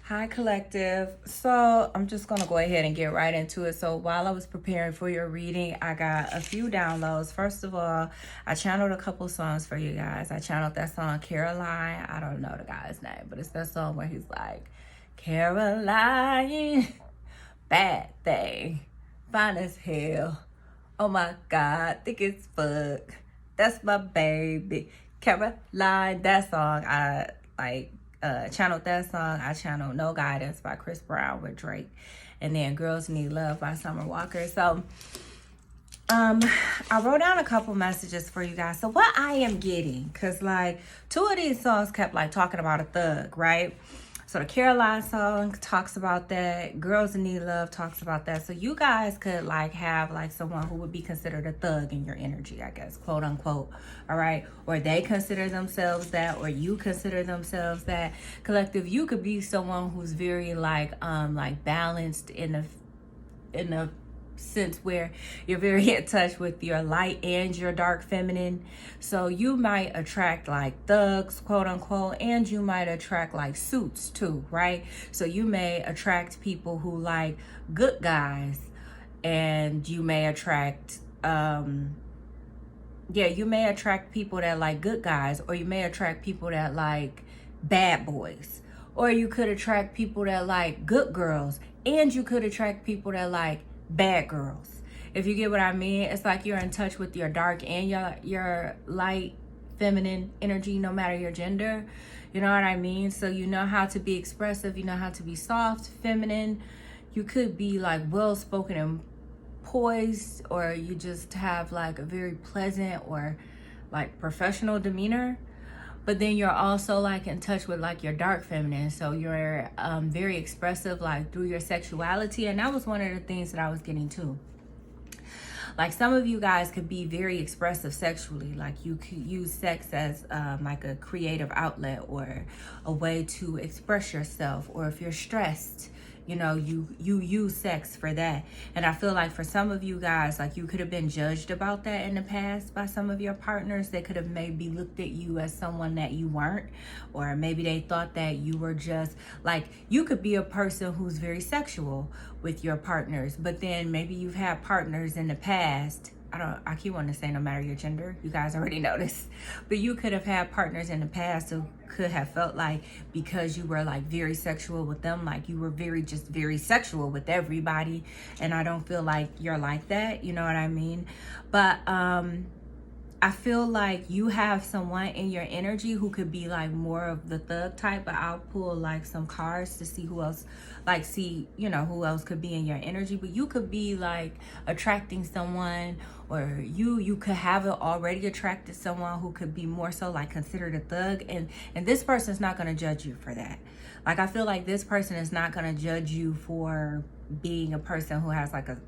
Hi, collective. So I'm just going to go ahead and get right into it. So while I was preparing for your reading, I got a few downloads. First of all, I channeled a couple songs for you guys. I channeled that song, Caroline. I don't know the guy's name, but it's that song where he's like, Caroline, bad thing, fine as hell. Oh my God, think it's fuck. That's my baby. Caroline, that song, I like channeled that song. I channeled No Guidance by Chris Brown with Drake. And then Girls Need Love by Summer Walker. So I wrote down a couple messages for you guys. So what I am getting, because like two of these songs kept like talking about a thug, right? So the Caroline song talks about that. Girls Need Love talks about that. So you guys could like have like someone who would be considered a thug in your energy, I guess, quote unquote. All right. Or they consider themselves that, or you consider themselves that. Collective, you could be someone who's very like balanced in a sense where you're very in touch with your light and your dark feminine. So you might attract like thugs, quote unquote, and you might attract like suits too, right? So you may attract people who like good guys, and you may attract you may attract people that like good guys, or you may attract people that like bad boys, or you could attract people that like good girls, and you could attract people that like bad girls. If you get what I mean, it's like you're in touch with your dark and your light feminine energy, no matter your gender. You know what I mean? So you know how to be expressive, you know how to be soft, feminine. You could be like well spoken and poised, or you just have like a very pleasant or like professional demeanor. But then you're also like in touch with like your dark feminine. So you're very expressive like through your sexuality. And that was one of the things that I was getting too. Like some of you guys could be very expressive sexually. Like you could use sex as like a creative outlet or a way to express yourself. Or if you're stressed, you know, you use sex for that. And I feel like for some of you guys, like you could have been judged about that in the past by some of your partners. They could have maybe looked at you as someone that you weren't, or maybe they thought that you were just like, you could be a person who's very sexual with your partners, but then maybe you've had partners in the past. I keep wanting to say no matter your gender, you guys already know this, but you could have had partners in the past who could have felt like because you were like very sexual with them, like you were very sexual with everybody. And I don't feel like you're like that, you know what I mean? But I feel like you have someone in your energy who could be like more of the thug type, but I'll pull like some cards to see who else, like see, you know, who else could be in your energy. But you could be like attracting someone, or you could have already attracted someone who could be more so like considered a thug. And this person's not going to judge you for that. Like, I feel like this person is not going to judge you for being a person who has like a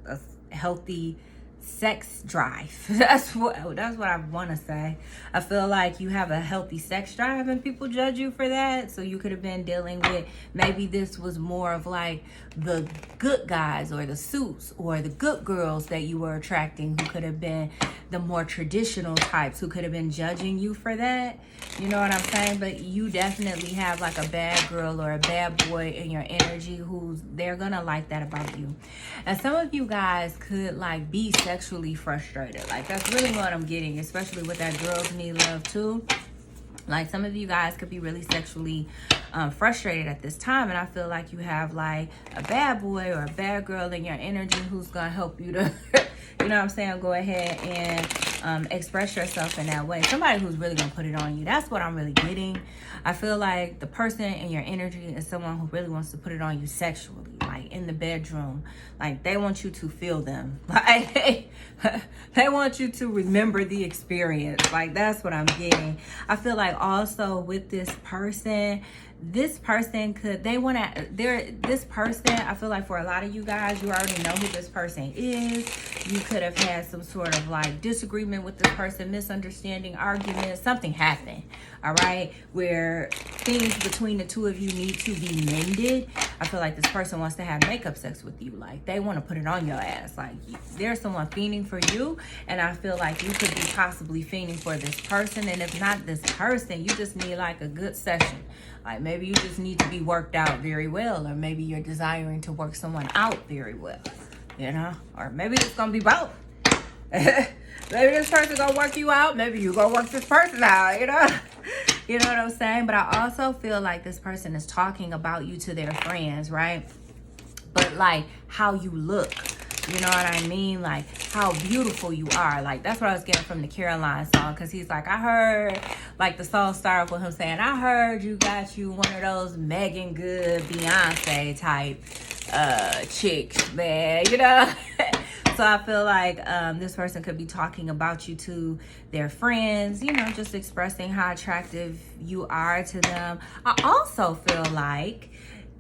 healthy sex drive. That's what I want to say. I feel like you have a healthy sex drive and people judge you for that. So you could have been dealing with, maybe this was more of like the good guys or the suits or the good girls that you were attracting, who could have been the more traditional types, who could have been judging you for that. You know what I'm saying? But you definitely have like a bad girl or a bad boy in your energy they're gonna like that about you. And some of you guys could like be sexually frustrated. Like that's really what I'm getting, especially with that Girls Need Love too. Like some of you guys could be really sexually frustrated at this time. And I feel like you have like a bad boy or a bad girl in your energy who's gonna help you to you know what I'm saying, go ahead and express yourself in that way. Somebody who's really gonna put it on you. That's what I'm really getting. I feel like the person in your energy is someone who really wants to put it on you sexually, like in the bedroom. Like they want you to feel them. Like they want you to remember the experience. Like that's what I'm getting. I feel like also with this person could, this person, I feel like for a lot of you guys, you already know who this person is. You could have had some sort of like disagreement with this person, misunderstanding, argument, something happened, all right, where things between the two of you need to be mended. I feel like this person wants to have makeup sex with you. Like, they want to put it on your ass. Like, there's someone fiending for you, and I feel like you could be possibly fiending for this person. And if not this person, you just need like a good session. Like, maybe you just need to be worked out very well, or maybe you're desiring to work someone out very well, you know? Or maybe it's gonna be both. Maybe this person gonna work you out, maybe you gonna work this person out, you know? You know what I'm saying? But I also feel like this person is talking about you to their friends, right? But like how you look, you know what I mean? Like how beautiful you are. Like, that's what I was getting from the Caroline song, because he's like, I heard, like the song started with him saying, I heard you got you one of those Megan Good, Beyonce type chicks, man, you know? So I feel like this person could be talking about you to their friends, you know, just expressing how attractive you are to them. I also feel like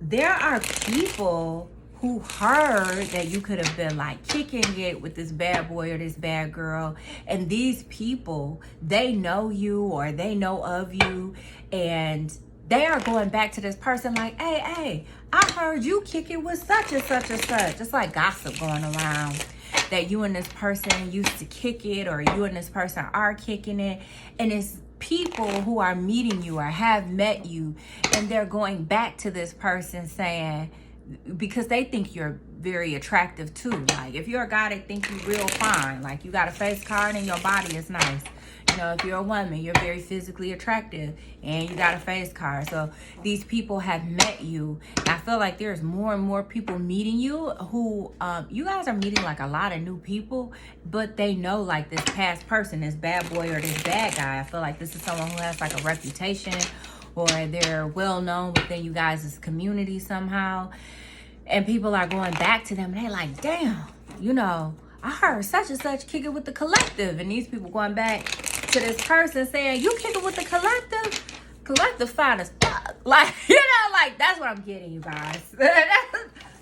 there are people who heard that you could have been like kicking it with this bad boy or this bad girl. And these people, they know you or they know of you, and they are going back to this person like, hey, I heard you kick it with such and such and such. It's like gossip going around that you and this person used to kick it, or you and this person are kicking it. And it's people who are meeting you or have met you, and they're going back to this person saying, because they think you're very attractive too. Like, if you're a guy, they think you real fine. Like, you got a face card and your body is nice. You know, if you're a woman, you're very physically attractive and you got a face card. So these people have met you. And I feel like there's more and more people meeting you who, you guys are meeting like a lot of new people, but they know like this past person, this bad boy or this bad guy. I feel like this is someone who has like a reputation, or they're well known within you guys' community somehow. And people are going back to them and they're like, damn, you know, I heard such and such kick it with the collective. And these people going back to this person saying, you kick it with the collective? Collective fine as fuck. Like, you know, like, that's what I'm getting, you guys.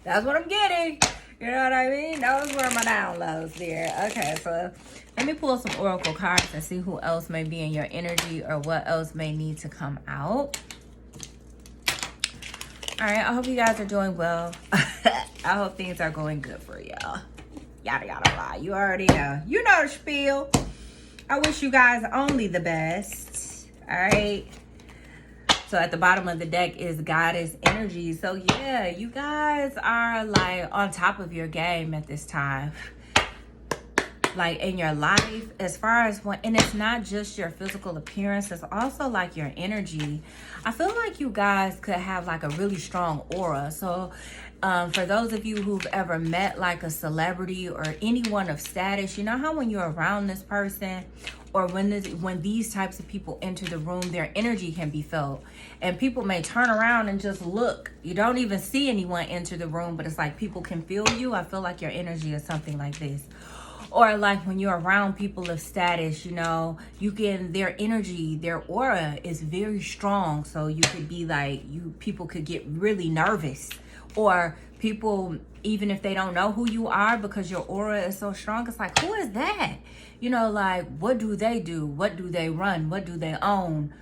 That's what I'm getting. You know what I mean? Those were my downloads there. Okay, so let me pull some oracle cards and see who else may be in your energy, or what else may need to come out. All right, I hope you guys are doing well. I hope things are going good for y'all. Yada, yada, blah. You already know. You know the spiel. I wish you guys only the best. All right. So at the bottom of the deck is Goddess energy. So yeah, you guys are like on top of your game at this time. Like in your life, as far as when, and it's not just your physical appearance, it's also like your energy. I feel like you guys could have like a really strong aura. So for those of you who've ever met like a celebrity or anyone of status, you know how when you're around this person, or when these types of people enter the room, their energy can be felt. And people may turn around and just look. You don't even see anyone enter the room, but it's like people can feel you. I feel like your energy is something like this. Or like when you're around people of status, you know, you can, their energy, their aura is very strong. So you could be like, people could get really nervous. Or people, even if they don't know who you are, because your aura is so strong, it's like, who is that? You know, like, what do they do? What do they run? What do they own?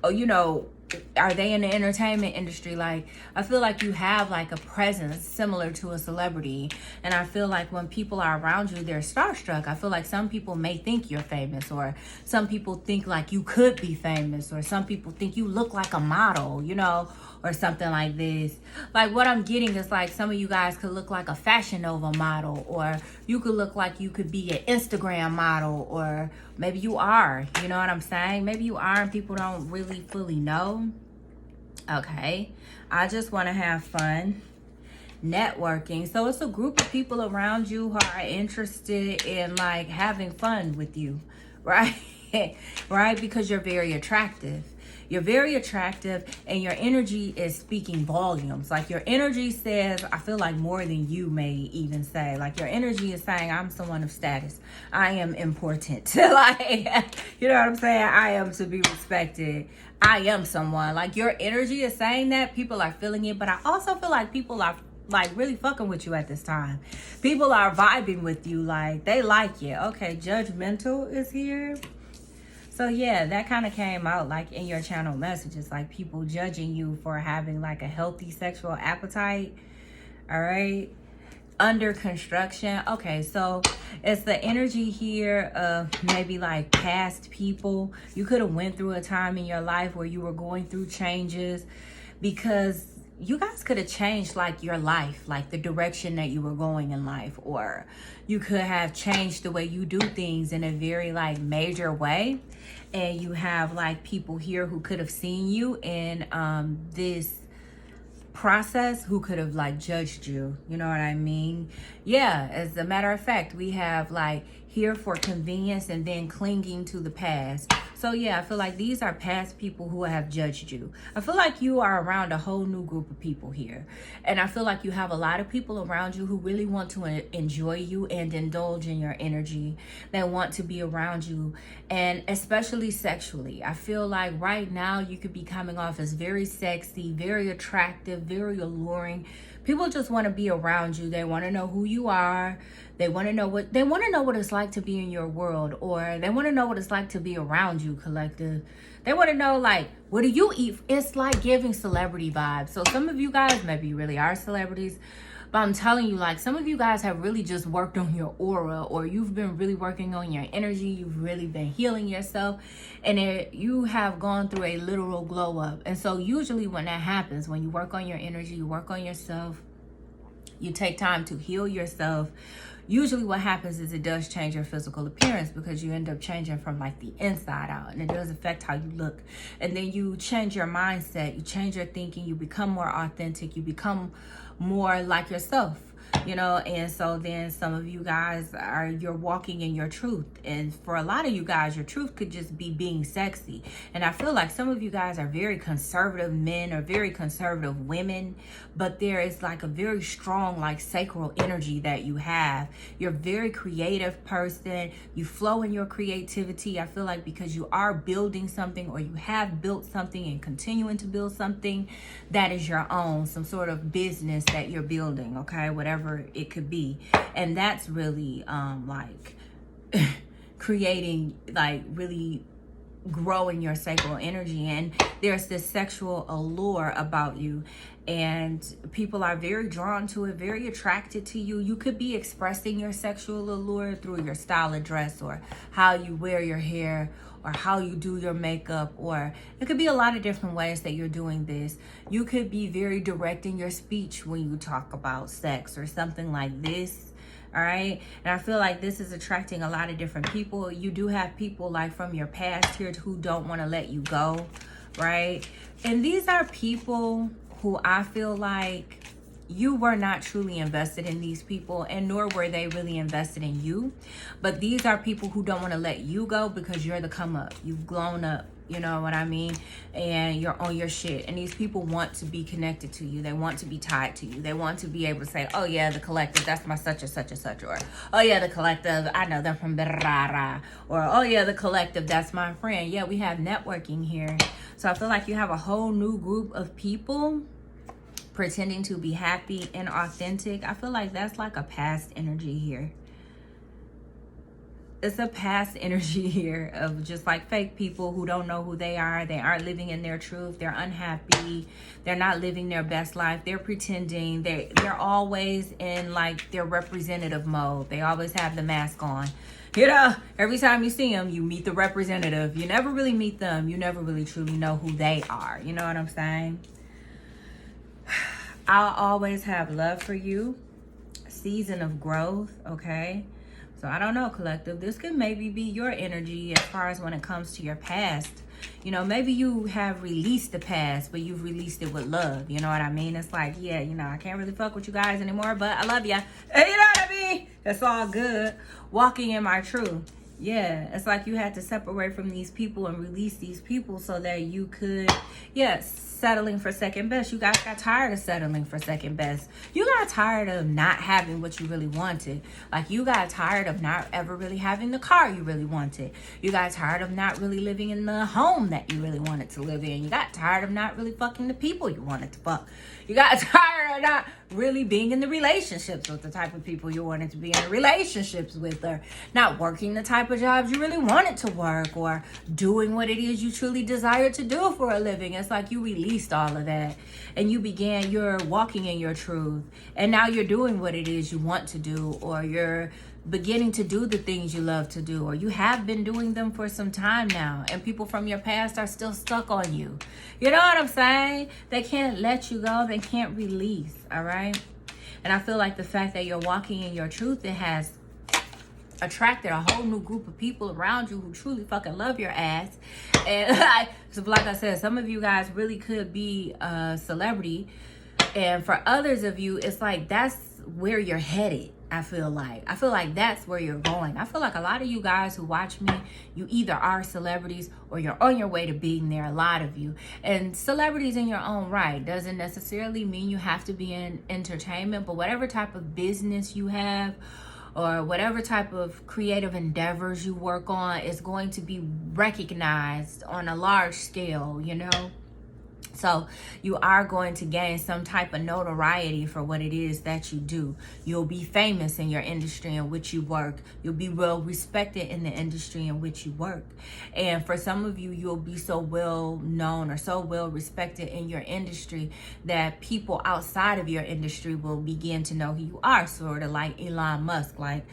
Oh, you know, are they in the entertainment industry? Like, I feel like you have like a presence similar to a celebrity. And I feel like when people are around you, they're starstruck. I feel like some people may think you're famous, or some people think like you could be famous, or some people think you look like a model, you know, or something like this. Like, what I'm getting is like some of you guys could look like a Fashion Nova model, or you could look like you could be an Instagram model, or maybe you are, you know what I'm saying? Maybe you are and people don't really fully know. Okay, I just want to have fun networking. So it's a group of people around you who are interested in like having fun with you, right? Right? Because you're very attractive. You're very attractive, and your energy is speaking volumes. Like, your energy says, I feel like more than you may even say. Like, your energy is saying, I'm someone of status. I am important. Like, you know what I'm saying? I am to be respected. I am someone. Like, your energy is saying that. People are feeling it. But I also feel like people are like really fucking with you at this time. People are vibing with you. Like, they like you. Okay, judgmental is here. So yeah, that kind of came out like in your channel messages, like people judging you for having like a healthy sexual appetite. All right. Under construction. Okay, so it's the energy here of maybe like past people. You could have went through a time in your life where you were going through changes, because you guys could have changed like your life, like the direction that you were going in life, or you could have changed the way you do things in a very like major way. And you have like people here who could have seen you in this process, who could have like judged you, you know what I mean? Yeah, as a matter of fact, we have like here for convenience and then clinging to the past. So yeah, I feel like these are past people who have judged you. I feel like you are around a whole new group of people here, and I feel like you have a lot of people around you who really want to enjoy you and indulge in your energy. They want to be around you, and especially sexually. I feel like right now you could be coming off as very sexy, very attractive, very alluring. People just want to be around you. They want to know who you are. They want to know what it's like to be in your world, or they want to know what it's like to be around you, collective. They want to know, like, what do you eat? It's like giving celebrity vibes. So some of you guys maybe really are celebrities, but I'm telling you, like, some of you guys have really just worked on your aura, or you've been really working on your energy. You've really been healing yourself, and you have gone through a literal glow up. And so usually when that happens, when you work on your energy, you work on yourself, you take time to heal yourself, usually what happens is it does change your physical appearance, because you end up changing from like the inside out, and it does affect how you look. And then you change your mindset, you change your thinking, you become more authentic, you become more like yourself, you know. And so then some of you guys you're walking in your truth, and for a lot of you guys, your truth could just be being sexy. And I feel like some of you guys are very conservative men or very conservative women, but there is like a very strong like sacral energy that you have. You're a very creative person. You flow in your creativity. I feel like because you are building something, or you have built something and continuing to build something that is your own, some sort of business that you're building, okay, whatever it could be. And that's really like creating, like really growing your sacral energy. And there's this sexual allure about you, and people are very drawn to it, very attracted to you. You could be expressing your sexual allure through your style of dress, or how you wear your hair, or how you do your makeup, or it could be a lot of different ways that you're doing this. You could be very direct in your speech when you talk about sex or something like this. All right. And I feel like this is attracting a lot of different people. You do have people like from your past here who don't want to let you go. Right. And these are people who I feel like you were not truly invested in these people, and nor were they really invested in you. But these are people who don't want to let you go because you're the come up. You've grown up, you know what I mean? And you're on your shit. And these people want to be connected to you. They want to be tied to you. They want to be able to say, oh yeah, the collective, that's my such and such and such. Or, oh yeah, the collective, I know them from Berrara. Or, oh yeah, the collective, that's my friend. Yeah, we have networking here. So I feel like you have a whole new group of people pretending to be happy and authentic. I feel like that's like a past energy here. It's a past energy here of just like fake people who don't know who they are. They aren't living in their truth. They're unhappy. They're not living their best life. They're pretending. They're always in like their representative mode. They always have the mask on. You know, every time you see them, you meet the representative. You never really meet them. You never really truly know who they are. You know what I'm saying? I'll always have love for you. Season of growth, okay? So I don't know, collective. This could maybe be your energy as far as when it comes to your past. You know, maybe you have released the past, but you've released it with love. You know what I mean? It's like, yeah, you know, I can't really fuck with you guys anymore, but I love you. You know what I mean? It's all good. Walking in my truth. Yeah, it's like you had to separate from these people and release these people so that you could, settling for second best. You guys got tired of settling for second best. You got tired of not having what you really wanted. Like, you got tired of not ever really having the car you really wanted. You got tired of not really living in the home that you really wanted to live in. You got tired of not really fucking the people you wanted to fuck. You got tired of not really being in the relationships with the type of people you wanted to be in relationships with, or not working the type of jobs you really wanted to work, or doing what it is you truly desired to do for a living. It's like you released all of that and you're walking in your truth, and now you're doing what it is you want to do, or you're beginning to do the things you love to do, or you have been doing them for some time now, and people from your past are still stuck on you. You know what I'm saying? They can't let you go. They can't release. All right. And I feel like the fact that you're walking in your truth, it has attracted a whole new group of people around you who truly fucking love your ass. And like I said, some of you guys really could be a celebrity, and for others of you, it's like that's where you're headed. I feel like that's where you're going. I feel like a lot of you guys who watch me, you either are celebrities or you're on your way to being there, a lot of you. And celebrities in your own right doesn't necessarily mean you have to be in entertainment, but whatever type of business you have, or whatever type of creative endeavors you work on, is going to be recognized on a large scale, you know? So you are going to gain some type of notoriety for what it is that you do. You'll be famous in your industry in which you work. You'll be well respected in the industry in which you work. And for some of you, you'll be so well known or so well respected in your industry that people outside of your industry will begin to know who you are, sort of like Elon Musk. Like,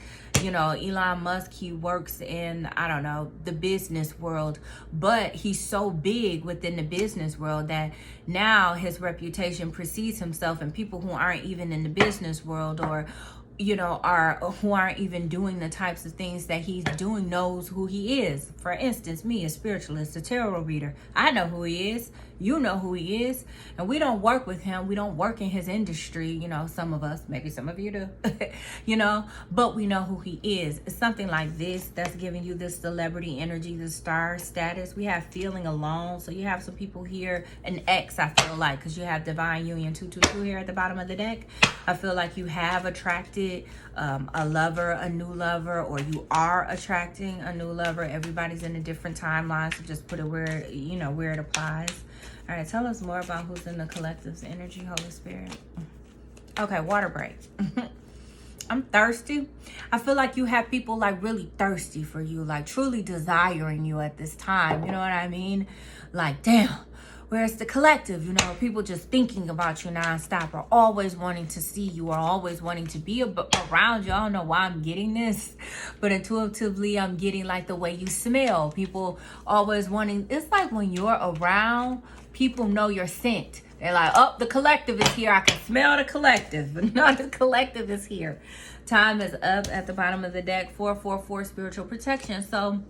you know, Elon Musk, he works in, I don't know, the business world, but he's so big within the business world that now his reputation precedes himself, and people who aren't even in the business world, or you know, who aren't even doing the types of things that he's doing, knows who he is. For instance, me, a spiritualist, a tarot reader, I know who he is. You know who he is. And we don't work with him. We don't work in his industry. You know, some of us, maybe some of you do, you know, but we know who he is. It's something like this that's giving you this celebrity energy, the star status. We have feeling alone. So you have some people here, an X, I feel like, because you have divine union 222 here at the bottom of the deck. I feel like you have attracted a lover, a new lover, or you are attracting a new lover. Everybody's in a different timeline, so just put it where, you know, where it applies. All right, tell us more about who's in the collective's energy, Holy Spirit. Okay, water break. I'm thirsty. I feel like you have people like really thirsty for you, like truly desiring you at this time. You know what I mean? Like, damn. Whereas the collective, you know, people just thinking about you nonstop, are always wanting to see you, are always wanting to be around you. I don't know why I'm getting this, but intuitively I'm getting like the way you smell. People always wanting, it's like when you're around, people know your scent. They're like, oh, the collective is here. I can smell the collective. No, the collective is here. Time is up at the bottom of the deck. 444 spiritual protection. So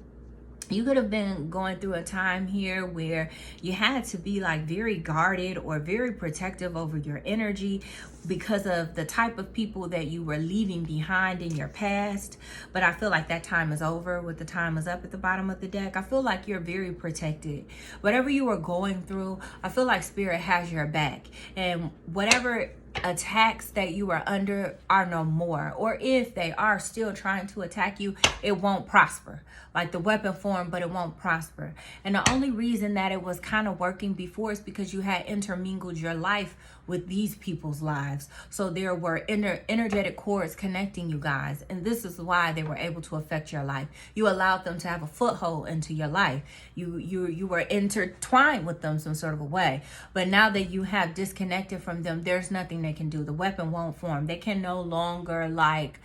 you could have been going through a time here where you had to be like very guarded or very protective over your energy because of the type of people that you were leaving behind in your past. But I feel like that time is over. With the time is up at the bottom of the deck, I feel like you're very protected. Whatever you were going through, I feel like Spirit has your back. And whatever attacks that you are under are no more, or if they are still trying to attack you, it won't prosper. Like the weapon form, but it won't prosper. And the only reason that it was kind of working before is because you had intermingled your life with these people's lives. So there were energetic cords connecting you guys, and this is why they were able to affect your life. You allowed them to have a foothold into your life. You were intertwined with them some sort of a way. But now that you have disconnected from them, there's nothing they can do. The weapon won't form. They can no longer like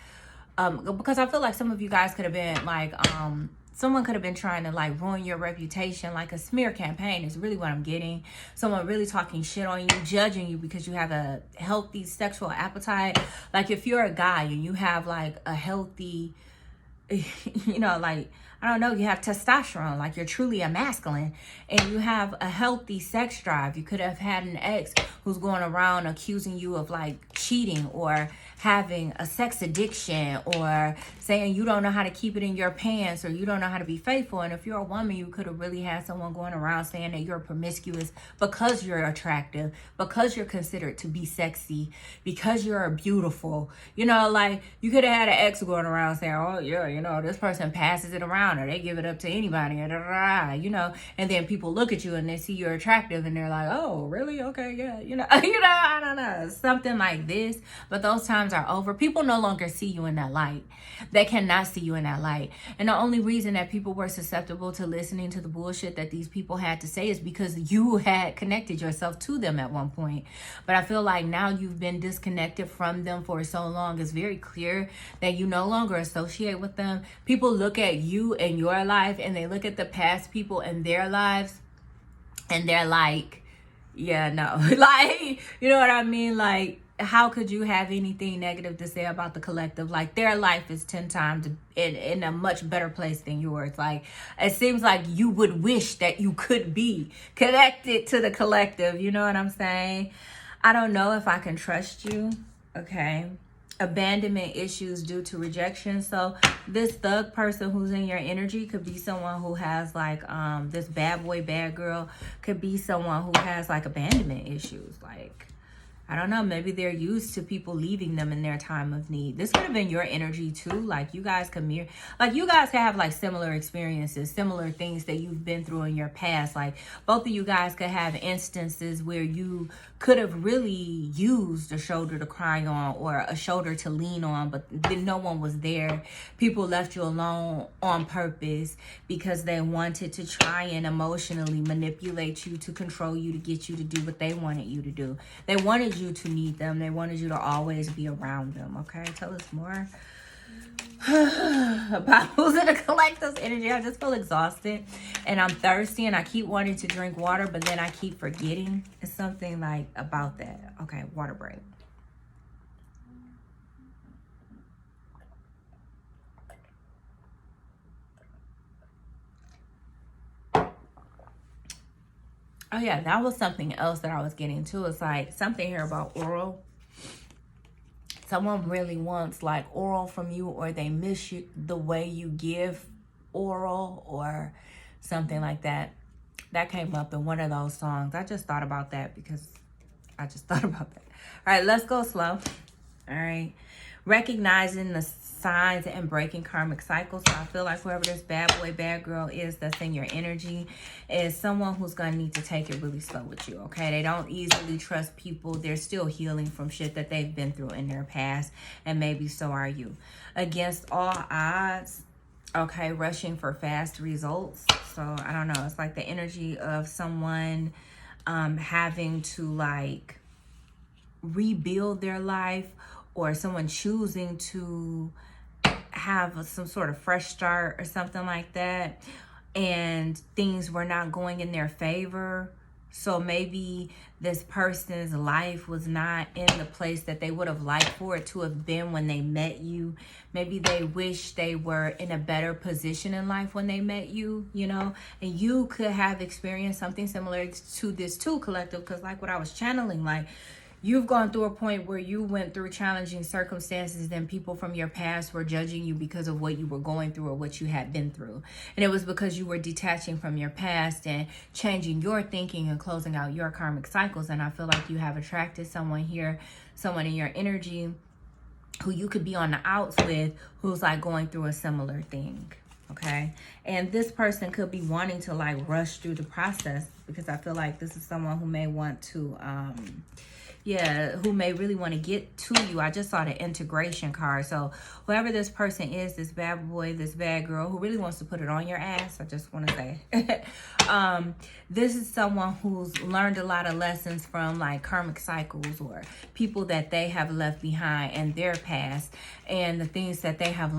because I feel like some of you guys could have been like someone could have been trying to like ruin your reputation, like a smear campaign is really what I'm getting. Someone really talking shit on you, judging you because you have a healthy sexual appetite. Like if you're a guy and you have like a healthy, you know, like, I don't know, you have testosterone, like you're truly a masculine, and you have a healthy sex drive. You could have had an ex who's going around accusing you of like cheating or having a sex addiction or saying you don't know how to keep it in your pants or you don't know how to be faithful. And if you're a woman, you could have really had someone going around saying that you're promiscuous because you're attractive, because you're considered to be sexy, because you're beautiful. You know, like you could have had an ex going around saying, oh yeah, you know, this person passes it around. counter. They give it up to anybody, you know. And then people look at you and they see you're attractive and they're like, oh, really? Okay, yeah, you know, I don't know, something like this. But those times are over. People no longer see you in that light. They cannot see you in that light. And the only reason that people were susceptible to listening to the bullshit that these people had to say is because you had connected yourself to them at one point. But I feel like now you've been disconnected from them for so long. It's very clear that you no longer associate with them. People look at you and your life and they look at the past people and their lives and they're like, yeah, no. Like, you know what I mean? Like, how could you have anything negative to say about the collective? Like, their life is 10 times in a much better place than yours. Like, it seems like you would wish that you could be connected to the collective. You know what I'm saying? I don't know if I can trust you. Okay. Abandonment issues due to rejection. So this thug person who's in your energy could be someone who has like this bad boy, bad girl could be someone who has like abandonment issues. Like, I don't know, maybe they're used to people leaving them in their time of need. This could have been your energy too. Like, you guys could mirror, like, you guys could have like similar experiences, similar things that you've been through in your past. Like, both of you guys could have instances where you could have really used a shoulder to cry on or a shoulder to lean on, but then no one was there. People left you alone on purpose because they wanted to try and emotionally manipulate you, to control you, to get you to do what they wanted you to do. They wanted you to need them. They wanted you to always be around them. Okay, tell us more about who's in the collective's energy. I just feel exhausted and I'm thirsty and I keep wanting to drink water, but then I keep forgetting. It's something like about that. Okay, water break. Oh yeah, that was something else that I was getting to. It's like something here about oral. Someone really wants like oral from you, or they miss you the way you give oral or something like that. That came up in one of those songs. I just thought about that because I just thought about that. All right, let's go slow. All right. Recognizing the signs and breaking karmic cycles. So I feel like whoever this bad boy, bad girl is that's in your energy is someone who's going to need to take it really slow with you, okay? They don't easily trust people. They're still healing from shit that they've been through in their past, and maybe so are you. Against all odds, okay, rushing for fast results. So I don't know. It's like the energy of someone having to like rebuild their life, or someone choosing to have some sort of fresh start or something like that, and things were not going in their favor. So maybe this person's life was not in the place that they would have liked for it to have been when they met you. Maybe they wish they were in a better position in life when they met you, you know, and you could have experienced something similar to this too, collective, because like what I was channeling, like, you've gone through a point where you went through challenging circumstances, then people from your past were judging you because of what you were going through or what you had been through. And it was because you were detaching from your past and changing your thinking and closing out your karmic cycles. And I feel like you have attracted someone here, someone in your energy who you could be on the outs with, who's like going through a similar thing. Okay. And this person could be wanting to like rush through the process, because I feel like this is someone who may want to, who may really want to get to you. I just saw the integration card. So whoever this person is, this bad boy, this bad girl who really wants to put it on your ass, I just want to say, this is someone who's learned a lot of lessons from like karmic cycles or people that they have left behind in their past, and the things that they have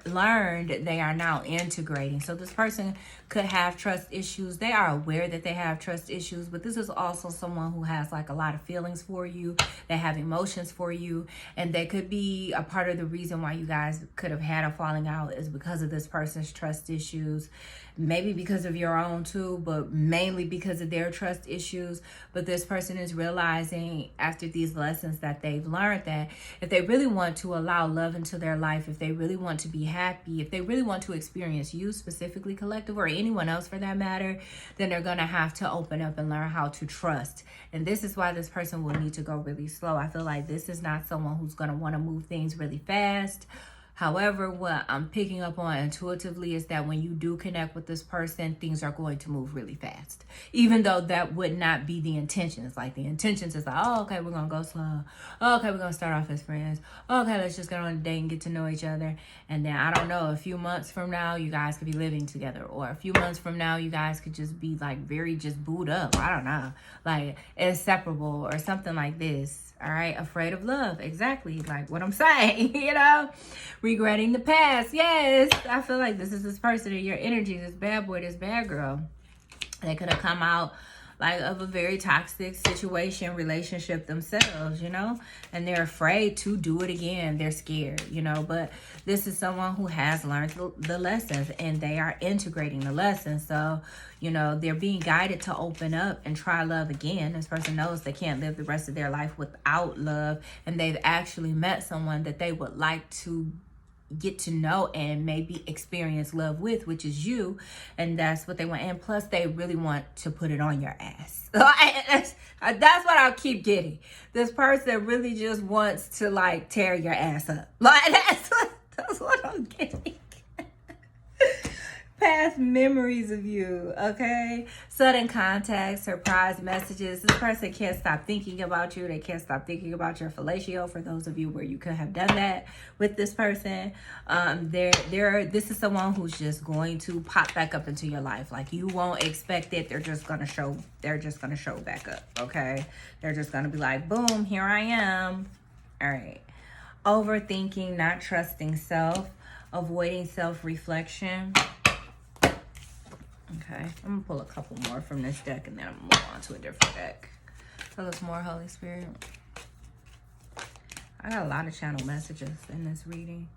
learned, they are now integrating. So this person could have trust issues. They are aware that they have trust issues, but this is also someone who has like a lot of feelings for you. They have emotions for you, and they could be a part of the reason why you guys could have had a falling out is because of this person's trust issues. Maybe because of your own too, but mainly because of their trust issues. But this person is realizing after these lessons that they've learned that if they really want to allow love into their life, if they really want to be happy, if they really want to experience you specifically, collective, or anyone else for that matter, then they're going to have to open up and learn how to trust. And this is why this person will need to go really slow. I feel like this is not someone who's going to want to move things really fast. However, what I'm picking up on intuitively is that when you do connect with this person, things are going to move really fast. Even though that would not be the intentions. Like the intentions is like, oh, okay, we're going to go slow. Oh, okay, we're going to start off as friends. Oh, okay, let's just get on a date and get to know each other. And then, I don't know, a few months from now, you guys could be living together. Or a few months from now, you guys could just be like very just booed up. I don't know. Like inseparable or something like this. All right, afraid of love. Exactly, like what I'm saying, you know? Regretting the past. Yes, I feel like this is this person in your energy, this bad boy, this bad girl. They could have come out like of a very toxic situation, relationship themselves, you know, and they're afraid to do it again. They're scared, you know, but this is someone who has learned the lessons and they are integrating the lessons. So, you know, they're being guided to open up and try love again. This person knows they can't live the rest of their life without love, and they've actually met someone that they would like to get to know and maybe experience love with, which is you, and that's what they want. And plus they really want to put it on your ass. That's what I'll keep getting. This person really just wants to like tear your ass up. Like that's what I'm getting. Past memories of you, okay? Sudden contact, surprise messages. This person can't stop thinking about you. They can't stop thinking about your fellatio. For those of you where you could have done that with this person, this is someone who's just going to pop back up into your life. Like you won't expect it. They're just gonna show back up, okay? They're just gonna be like, boom, here I am. All right. Overthinking, not trusting self, avoiding self-reflection. Okay, I'm gonna pull a couple more from this deck and then I'm gonna move on to a different deck. Tell us more, Holy Spirit. I got a lot of channel messages in this reading.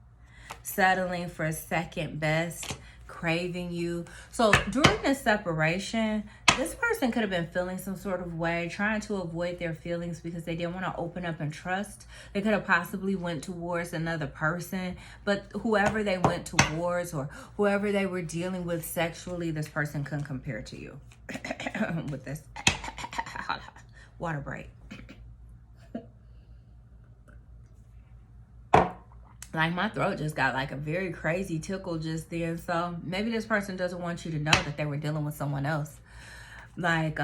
Settling for second best, craving you. So during this separation, this person could have been feeling some sort of way, trying to avoid their feelings because they didn't want to open up and trust. They could have possibly went towards another person, but whoever they went towards or whoever they were dealing with sexually, this person couldn't compare to you. With this water break. Like my throat just got like a very crazy tickle just then. So maybe this person doesn't want you to know that they were dealing with someone else. Like,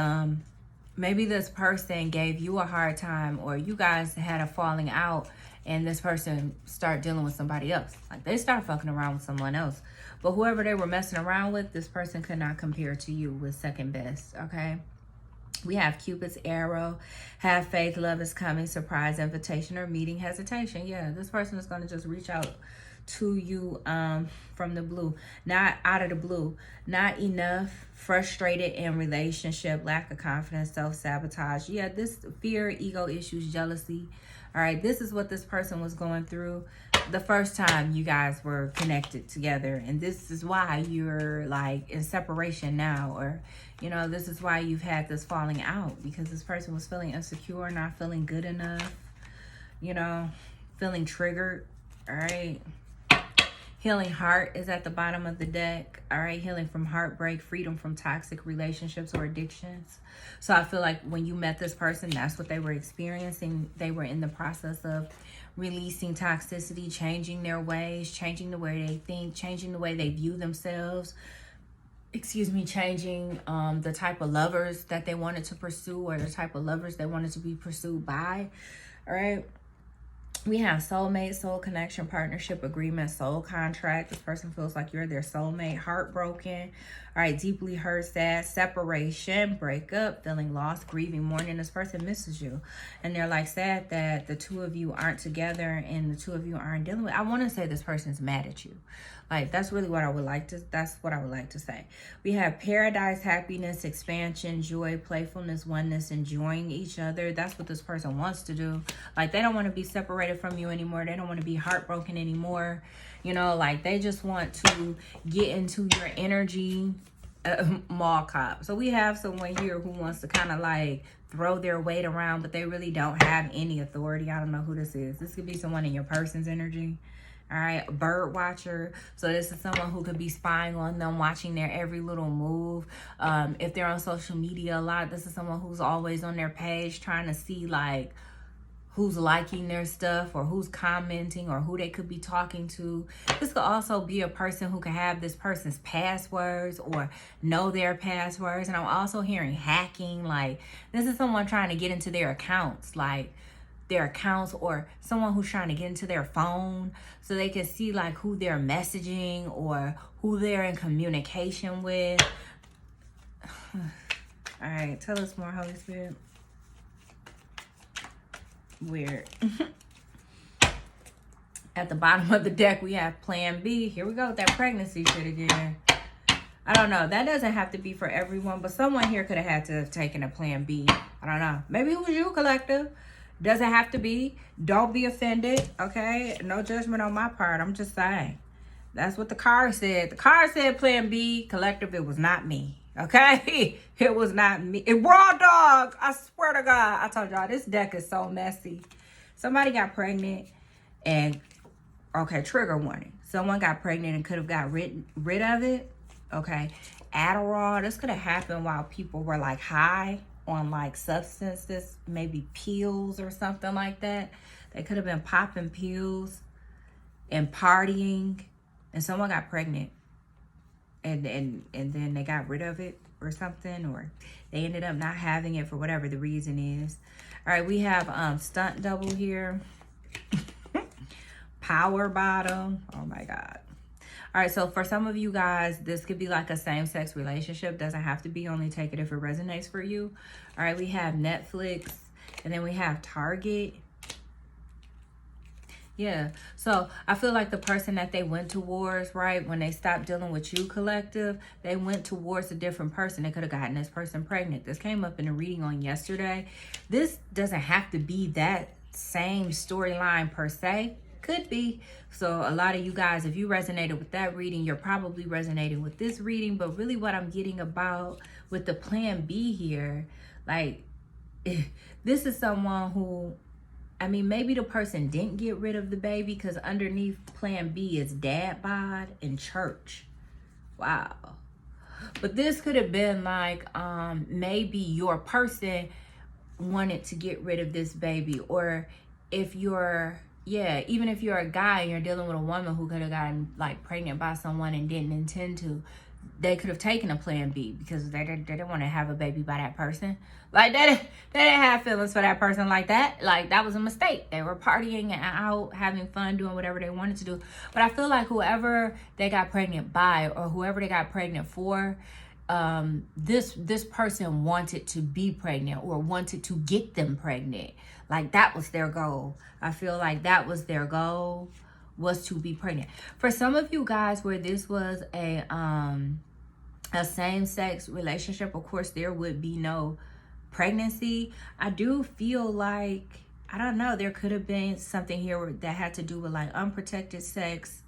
maybe this person gave you a hard time, or you guys had a falling out and this person started dealing with somebody else. Like they start fucking around with someone else. But whoever they were messing around with, this person could not compare to you with second best, okay? We have Cupid's arrow, have faith, love is coming, surprise invitation, or meeting hesitation. Yeah, this person is going to just reach out to you from the blue, not out of the blue. Not enough, frustrated in relationship, lack of confidence, self-sabotage. Yeah, this fear, ego issues, jealousy. All right, this is what this person was going through the first time you guys were connected together, and this is why you're like in separation now, or you know, this is why you've had this falling out, because this person was feeling insecure, not feeling good enough, you know, feeling triggered. All right. Healing heart is at the bottom of the deck. All right. Healing from heartbreak, freedom from toxic relationships or addictions. So I feel like when you met this person, that's what they were experiencing. They were in the process of releasing toxicity, changing their ways, changing the way they think, changing the way they view themselves. Changing the type of lovers that they wanted to pursue, or the type of lovers they wanted to be pursued by. All right. We have soulmate, soul connection, partnership, agreement, soul contract. This person feels like you're their soulmate. Heartbroken. All right. Deeply hurt, sad, separation, breakup, feeling lost, grieving, mourning. This person misses you. And they're like sad that the two of you aren't together and the two of you aren't dealing with. I want to say this person's mad at you. Like, that's really what I would like to say. We have paradise, happiness, expansion, joy, playfulness, oneness, enjoying each other. That's what this person wants to do. Like, they don't want to be separated from you anymore. They don't want to be heartbroken anymore. You know, like, they just want to get into your energy. Mall cop. So we have someone here who wants to kind of like throw their weight around, but they really don't have any authority. I don't know who this is. This could be someone in your person's energy. All right, bird watcher. So this is someone who could be spying on them, watching their every little move. If they're on social media a lot, this is someone who's always on their page trying to see like who's liking their stuff or who's commenting or who they could be talking to. This could also be a person who could have this person's passwords or know their passwords. And I'm also hearing hacking. Like, this is someone trying to get into their accounts, like their accounts, or someone who's trying to get into their phone so they can see like who they're messaging or who they're in communication with. All right, tell us more, Holy Spirit. Weird. At the bottom of the deck, we have plan B. Here we go with that pregnancy shit again. I don't know. That doesn't have to be for everyone, but someone here could have had to have taken a plan B. I don't know. Maybe it was you, collective. Doesn't have to be. Don't be offended, okay? No judgment on my part. I'm just saying. That's what the card said. The card said plan B. Collective, it was not me. Okay? It was not me. It raw dog. I swear to God. I told y'all, this deck is so messy. Somebody got pregnant and, okay, trigger warning. Someone got pregnant and could have got rid of it. Okay? Adderall. This could have happened while people were like high on like substances, maybe pills or something like that. They could have been popping pills and partying, and someone got pregnant. And then they got rid of it or something, or they ended up not having it for whatever the reason is. All right, we have stunt double here. Power bottom. Oh my God. All right, so for some of you guys, this could be like a same-sex relationship. Doesn't have to be, only take it if it resonates for you. All right, we have Netflix, and then we have Target. Yeah, so I feel like the person that they went towards, right, when they stopped dealing with you, collective, they went towards a different person. They could have gotten this person pregnant. This came up in a reading on yesterday. This doesn't have to be that same storyline per se. Could be. So a lot of you guys, if you resonated with that reading, you're probably resonating with this reading. But really what I'm getting about with the plan B here, like, this is someone who, I mean, maybe the person didn't get rid of the baby, because underneath plan B is dad bod and church. Wow. But this could have been like, maybe your person wanted to get rid of this baby. Or if you're, yeah, even if you're a guy and you're dealing with a woman who could have gotten like pregnant by someone and didn't intend to, they could have taken a plan B because they didn't want to have a baby by that person. Like, they didn't have feelings for that person like that. Like, that was a mistake. They were partying and out, having fun, doing whatever they wanted to do. But I feel like whoever they got pregnant by or whoever they got pregnant for, this person wanted to be pregnant or wanted to get them pregnant. Like, that was their goal. I feel like that was their goal, was to be pregnant. For some of you guys where this was a same-sex relationship, of course there would be no pregnancy. I do feel like, I don't know, there could have been something here that had to do with like unprotected sex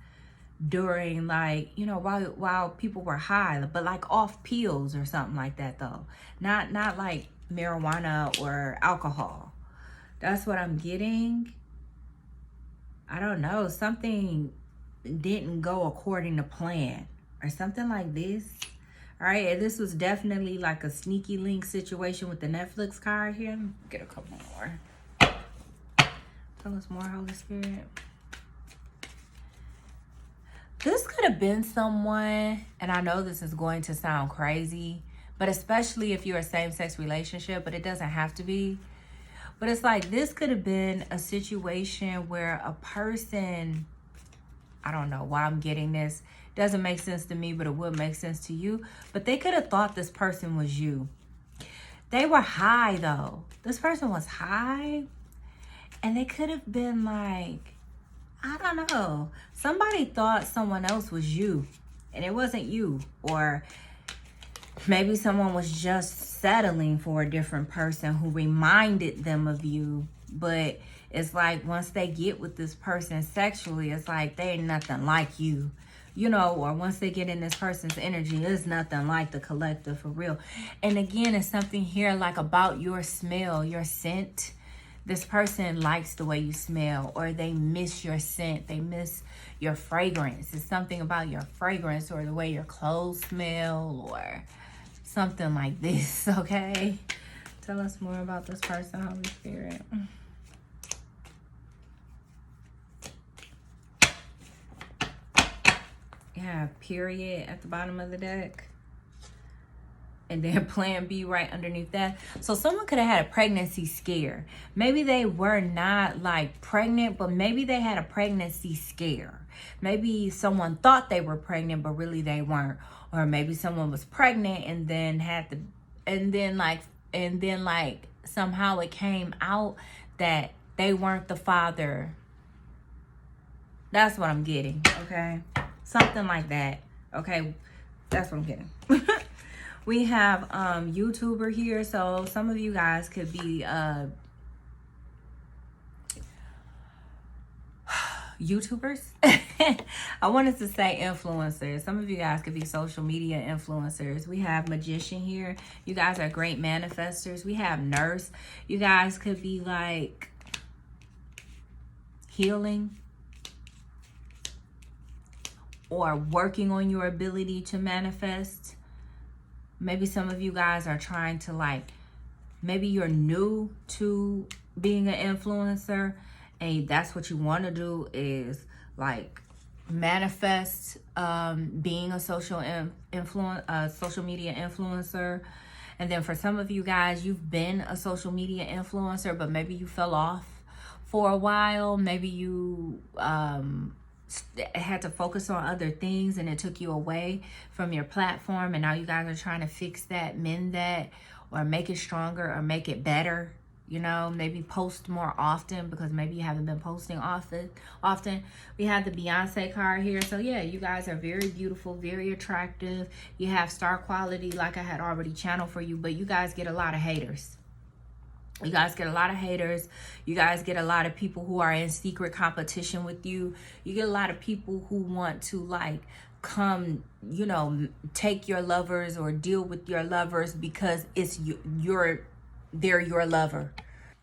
during, like, you know, while people were high, but like off pills or something like that though. Not like marijuana or alcohol. That's what I'm getting. I don't know, something didn't go according to plan or something like this. All right, and this was definitely like a sneaky link situation with the Netflix card here. Let me get a couple more. Tell us more, Holy Spirit. This could have been someone, and I know this is going to sound crazy, but especially if you're a same-sex relationship, but it doesn't have to be. But it's like, this could have been a situation where a person, I don't know why I'm getting this, doesn't make sense to me, but it would make sense to you. But they could have thought this person was you. They were high though. This person was high, and they could have been like, I don't know, somebody thought someone else was you and it wasn't you. Or maybe someone was just settling for a different person who reminded them of you. But it's like, once they get with this person sexually, it's like they ain't nothing like you, you know. Or once they get in this person's energy, it's nothing like the collective, for real. And again, it's something here like about your smell, your scent. This person likes the way you smell, or they miss your scent. They miss your fragrance. It's something about your fragrance or the way your clothes smell or something like this, okay? Tell us more about this person, Holy Spirit. You have period at the bottom of the deck. And then plan B right underneath that. So someone could have had a pregnancy scare. Maybe they were not like pregnant, but maybe they had a pregnancy scare. Maybe someone thought they were pregnant, but really they weren't. Or maybe someone was pregnant and then had the, and then like somehow it came out that they weren't the father. That's what I'm getting, okay? Something like that, okay? That's what I'm getting. We have YouTuber here, so some of you guys could be YouTubers. I wanted to say influencers. Some of you guys could be social media influencers. We have magician here. You guys are great manifestors. We have nurse. You guys could be like healing or working on your ability to manifest. Maybe some of you guys are trying to like, maybe you're new to being an influencer and that's what you want to do is like manifest being a social media influencer. And then for some of you guys, you've been a social media influencer, but maybe you fell off for a while. Maybe you had to focus on other things and it took you away from your platform, and now you guys are trying to fix that, mend that, or make it stronger or make it better. You know, maybe post more often because maybe you haven't been posting often. We have the Beyonce card here. So yeah, you guys are very beautiful, very attractive. You have star quality like I had already channeled for you, but you guys get a lot of haters. You guys get a lot of haters. You guys get a lot of people who are in secret competition with you. You get a lot of people who want to like come, you know, take your lovers or deal with your lovers because it's they're your lover.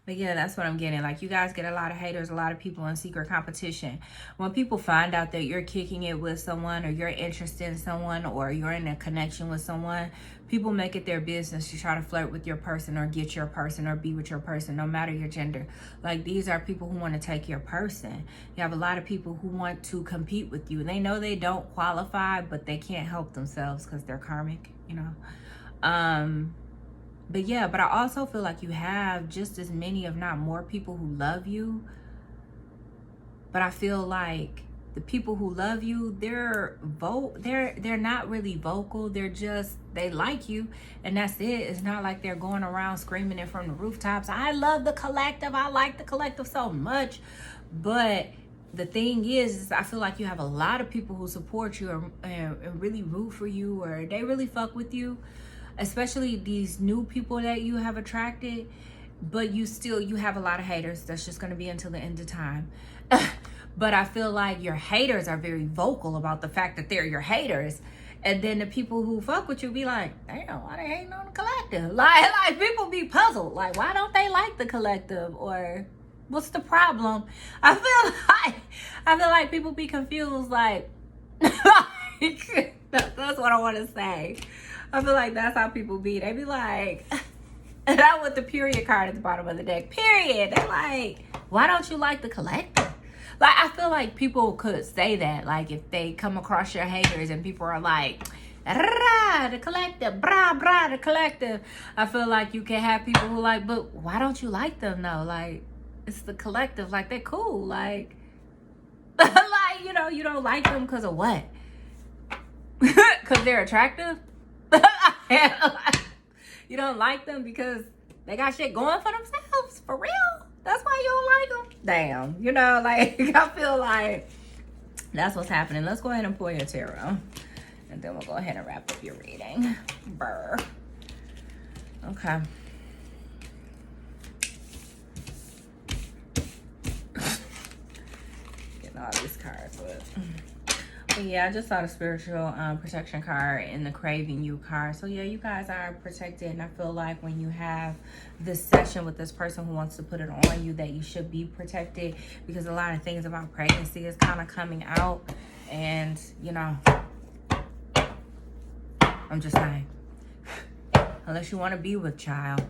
But yeah, that's what I'm getting. Like, you guys get a lot of haters, a lot of people in secret competition. When people find out that you're kicking it with someone or you're interested in someone or you're in a connection with someone, people make it their business to try to flirt with your person or get your person or be with your person, no matter your gender. Like, these are people who want to take your person. You have a lot of people who want to compete with you. They know they don't qualify, but they can't help themselves because they're karmic, you know. But yeah, but I also feel like you have just as many, if not more, people who love you. But I feel like the people who love you, they're not really vocal. They're just, they like you, and that's it. It's not like they're going around screaming it from the rooftops. I love the collective. I like the collective so much. But the thing is I feel like you have a lot of people who support you and really root for you, or they really fuck with you. Especially these new people that you have attracted, but you have a lot of haters. That's just going to be until the end of time. But I feel like your haters are very vocal about the fact that they're your haters. And then the people who fuck with you be like, damn, why they hating on the collective? Like people be puzzled. Like, why don't they like the collective? Or what's the problem? I feel like people be confused. Like, that's what I want to say. I feel like that's how people be. They be like, and that with the period card at the bottom of the deck. Period. They're like, why don't you like the collective? Like, I feel like people could say that. Like, if they come across your haters and people are like, rah, the collective, brah, brah, the collective. I feel like you can have people who like, but why don't you like them though? Like, it's the collective. Like, they're cool. Like, like, you know, you don't like them because of what? Because they're attractive? You don't like them because they got shit going for themselves? For real? That's why you don't like them? Damn. You know, like, I feel like that's what's happening. Let's go ahead and pull your tarot. And then we'll go ahead and wrap up your reading. Brr. Okay. Getting all these cards, but yeah, I just saw the spiritual protection card and the craving you card. So yeah, you guys are protected, and I feel like when you have this session with this person who wants to put it on you, that you should be protected, because a lot of things about pregnancy is kind of coming out. And you know, I'm just saying, unless you want to be with child,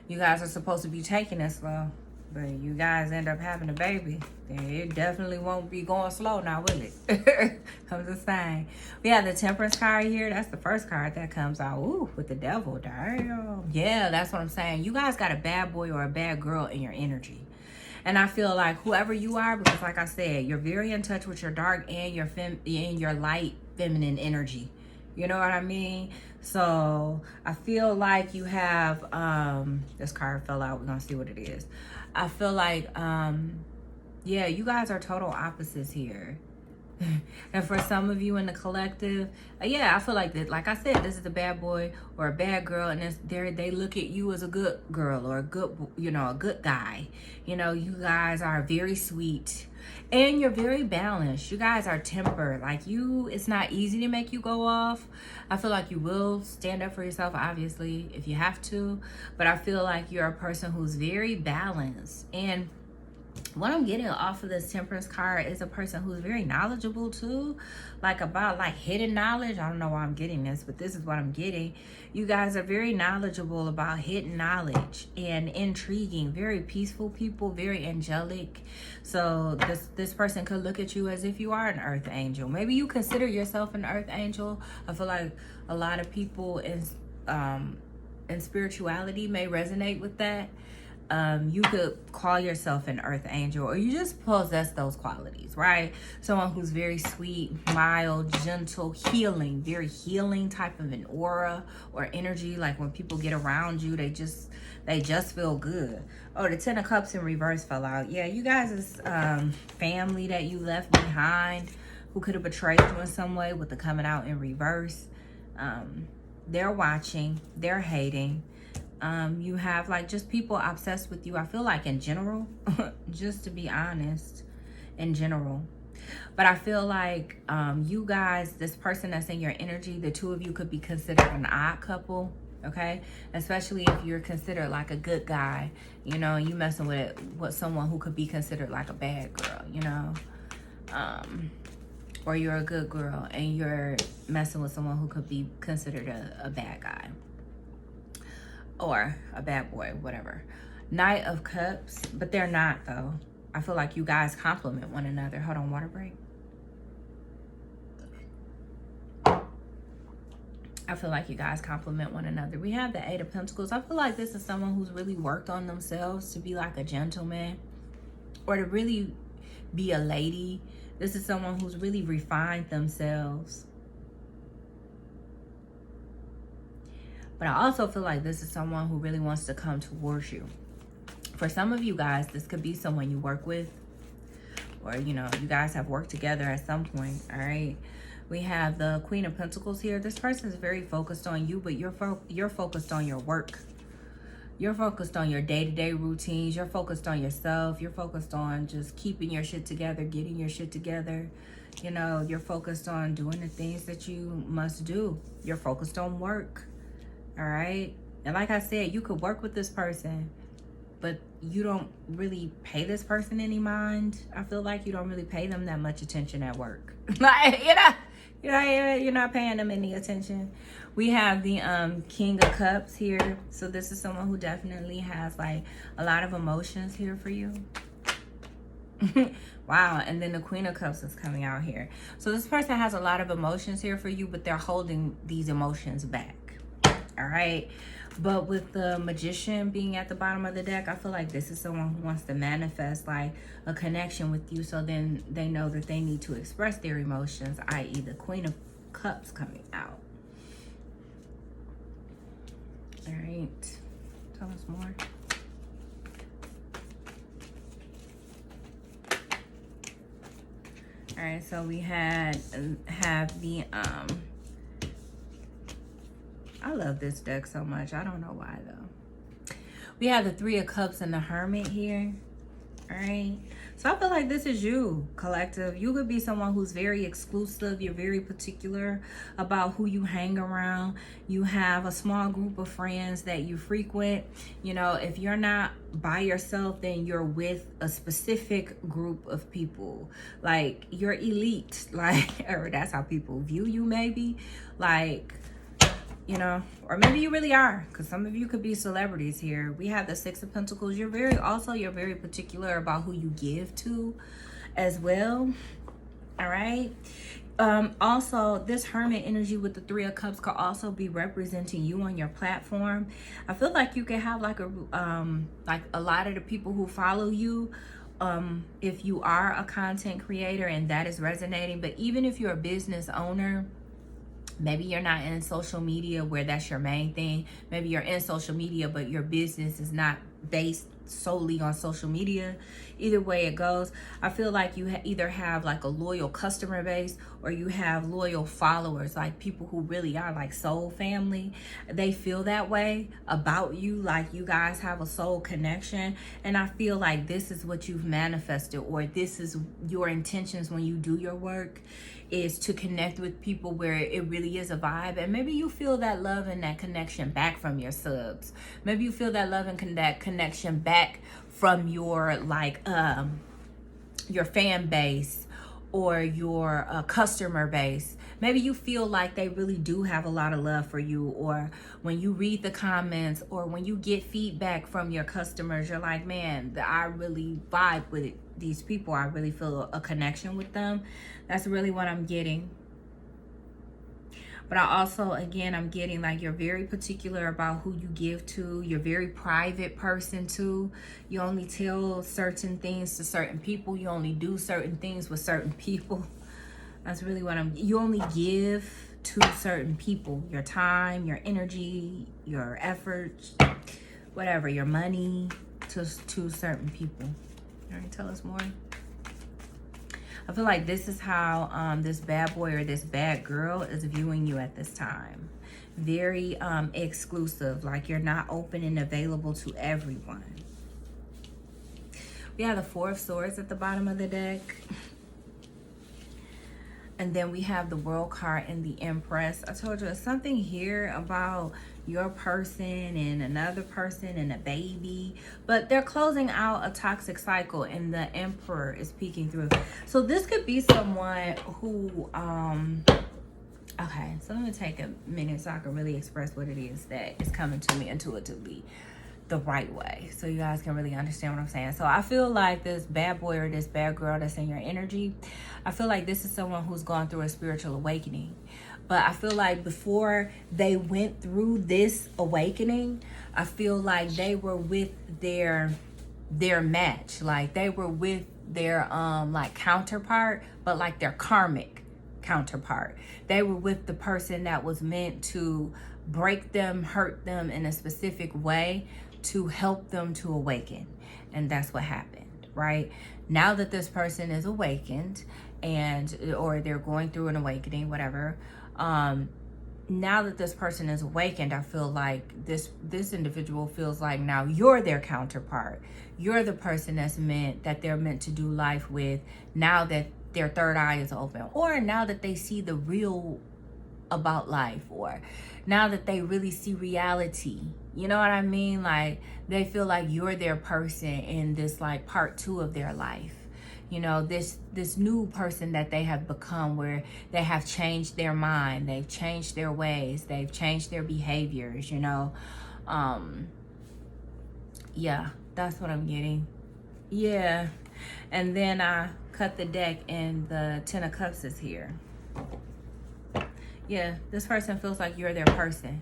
you guys are supposed to be taking it slow. but you guys end up having a baby, then it definitely won't be going slow now, will it? I'm just saying. We have the Temperance card here. That's the first card that comes out. Ooh, with the devil. Damn. Yeah, that's what I'm saying. You guys got a bad boy or a bad girl in your energy. And I feel like whoever you are, because like I said, you're very in touch with your dark and your light feminine energy. You know what I mean? So I feel like you have, this card fell out. We're going to see what it is. I feel like, yeah, you guys are total opposites here. And for some of you in the collective, yeah, I feel like that, like I said, this is a bad boy or a bad girl, and they look at you as a good girl or a good, a good guy. You know, you guys are very sweet and you're very balanced. You guys are tempered. Like it's not easy to make you go off. I feel like you will stand up for yourself, obviously, if you have to, but I feel like you're a person who's very balanced. And what I'm getting off of this Temperance card is a person who's very knowledgeable too, like about like hidden knowledge. I don't know why I'm getting this, but this is what I'm getting. You guys are very knowledgeable about hidden knowledge and intriguing, very peaceful people, very angelic. So this person could look at you as if you are an earth angel. Maybe you consider yourself an earth angel. I feel like a lot of people in spirituality may resonate with that. You could call yourself an earth angel, or you just possess those qualities, right? Someone who's very sweet, mild, gentle, healing, very healing type of an aura or energy. Like when people get around you, they just feel good. Oh, the 10 of Cups in reverse fell out. Yeah, you guys is family that you left behind who could have betrayed you in some way with the coming out in reverse. They're watching, they're hating. You have like just people obsessed with you. I feel like in general, just to be honest, in general. But I feel like you guys, this person that's in your energy, the two of you could be considered an odd couple, okay? Especially if you're considered like a good guy, you know, you messing with someone who could be considered like a bad girl, you know? Or you're a good girl and you're messing with someone who could be considered a bad guy. Or a bad boy, whatever. Knight of Cups, but they're not though. I feel like you guys complement one another. Hold on, water break. I feel like you guys complement one another. We have the 8 of Pentacles. I feel like this is someone who's really worked on themselves to be like a gentleman or to really be a lady. This is someone who's really refined themselves. But I also feel like this is someone who really wants to come towards you. For some of you guys, this could be someone you work with. Or, you know, you guys have worked together at some point, all right? We have the Queen of Pentacles here. This person is very focused on you, but you're focused on your work. You're focused on your day-to-day routines. You're focused on yourself. You're focused on just keeping your shit together, getting your shit together. You know, you're focused on doing the things that you must do. You're focused on work. All right. And like I said, you could work with this person, but you don't really pay this person any mind. I feel like you don't really pay them that much attention at work. Like, you're not paying them any attention. We have the King of Cups here. So this is someone who definitely has like a lot of emotions here for you. Wow. And then the Queen of Cups is coming out here. So this person has a lot of emotions here for you, but they're holding these emotions back. All right. But with the Magician being at the bottom of the deck, I feel like this is someone who wants to manifest like a connection with you. So then they know that they need to express their emotions, i.e. the Queen of Cups coming out. All right. Tell us more. All right. So we have the, I love this deck so much. I don't know why though. We have the 3 of Cups and the Hermit here. All right. So I feel like this is you, collective. You could be someone who's very exclusive. You're very particular about who you hang around. You have a small group of friends that you frequent. You know, if you're not by yourself, then you're with a specific group of people. Like you're elite. Like, or that's how people view you maybe. Like, you know, or maybe you really are, because some of you could be celebrities here. We have the Six of Pentacles. You're very particular about who you give to as well. All right. Also, this Hermit energy with the Three of Cups could also be representing you on your platform. I feel like you can have like a lot of the people who follow you, if you are a content creator and that is resonating. But even if you're a business owner, maybe you're not in social media where that's your main thing. Maybe you're in social media, but your business is not based solely on social media. Either way it goes, I feel like you either have like a loyal customer base, or you have loyal followers, like people who really are like soul family. They feel that way about you, like you guys have a soul connection. And I feel like this is what you've manifested, or this is your intentions when you do your work, is to connect with people where it really is a vibe. And maybe you feel that love and that connection back from your subs. Maybe you feel that love and that connection back from your like your fan base or your customer base. Maybe you feel like they really do have a lot of love for you, or when you read the comments or when you get feedback from your customers, you're like, man, I really vibe with it. These people, I really feel a connection with them. That's really what I'm getting. But I also, again, I'm getting like you're very particular about who you give to. You're a very private person too. You only tell certain things to certain people. You only do certain things with certain people. That's really what you only give to certain people. Your time, your energy, your efforts, whatever, your money to certain people. All right, tell us more. I feel like this is how this bad boy or this bad girl is viewing you at this time. Very exclusive, like you're not open and available to everyone. We have the Four of Swords at the bottom of the deck. And then we have the World card and the Empress. I told you there's something here about your person and another person and a baby. But they're closing out a toxic cycle and the Emperor is peeking through. So this could be someone who, okay, so let me take a minute so I can really express what it is that is coming to me intuitively the right way, so you guys can really understand what I'm saying. So I feel like this bad boy or this bad girl that's in your energy, I feel like this is someone who's gone through a spiritual awakening. But I feel like before they went through this awakening, I feel like they were with their match, like they were with their like counterpart, but like their karmic counterpart. They were with the person that was meant to break them, hurt them in a specific way to help them to awaken. And that's what happened, right? Now that this person is awakened or they're going through an awakening, whatever, now that this person is awakened, I feel like this individual feels like now you're their counterpart. You're the person that they're meant to do life with, now that their third eye is open, or now that they see the real about life, or now that they really see reality. You know what I mean? Like they feel like you're their person in this like part 2 of their life. You know, this new person that they have become, where they have changed their mind, they've changed their ways, they've changed their behaviors, you know. Yeah, that's what I'm getting. Yeah. And then I cut the deck and the Ten of Cups is here. Yeah, this person feels like you're their person.